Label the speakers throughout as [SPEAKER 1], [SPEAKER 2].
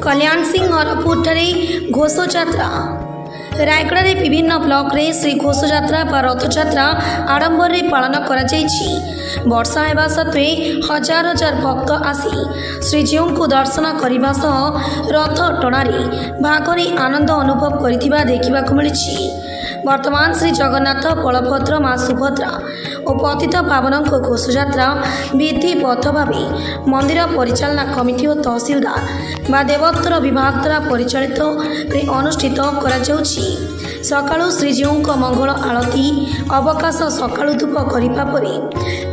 [SPEAKER 1] कल्याण सिंह हरपुर घोषयात्रा रायगड़ा रे विभिन्न ब्लॉक रे श्री घोषयात्रा बा रथयात्रा आडंबर रे पालन करा जायछि। वर्षा हेबा सत्वे हजार हजार भक्त आसी श्रीजीऊ को दर्शन करने सह रथ टणारे भागरे आनंद अनुभव करिथिबा देखिबाकु मिलिछि। वर्तमान श्री जगन्नाथ बलभद्र माँ सुभद्रा और पतित पावन घोषयात्रा विधिबद्ध भाव मंदिर परिचालना कमिटी और तहसीलदार बा देवोत्तर विभाग द्वारा परिचालित अनुष्ठित करा जाउछि। सकाळु श्रीजीऊ मंगल आलती अवकाश सकाळु धूप करिबा परे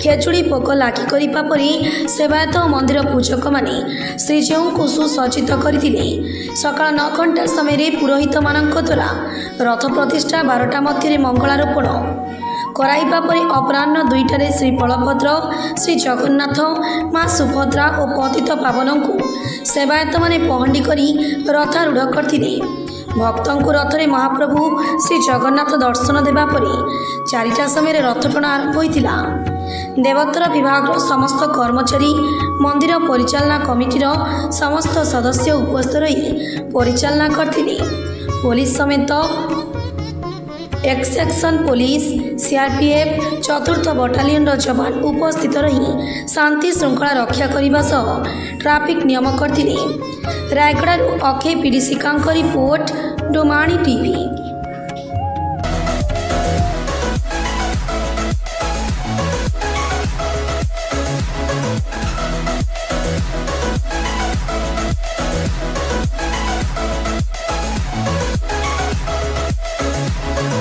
[SPEAKER 1] खेचुड़ी भोग लागी करिबा परे सेवायत मंदिर पूजक माने श्रीजीऊ को सुसज्जित करथिले। सकाळ 9 घंटा समय पुरोहित मानक द्वारा रथ प्रतिष्ठा 12टा मध्य मंगलारोपण कराइबा परे अपराह्न 2टारे श्री बलभद्र श्री जगन्नाथ माँ सुभद्रा और पतित पावन को सेवायत माने पहंडी करी रथारूढ़ करथिले। भक्तों को रथरे महाप्रभु श्री जगन्नाथ दर्शन देवा परे 4टा समय रथ टଣା आरंभ होइतिला। देवोत्तर विभाग समस्त कर्मचारी मंदिर परिचालना कमिटीर समस्त सदस्य उपस्थित रही परिचालना करथिले। पुलिस समेत एक्सेक्शन पुलिस सीआरपीएफ चतुर्थ बटालियन जवान उपस्थित रही शांति श्रृंखला रक्षा करने सह ट्राफिक नियम करथिले। रायगड़ा अक्षय पीडीसी रिपोर्ट डोमाणी टीवी।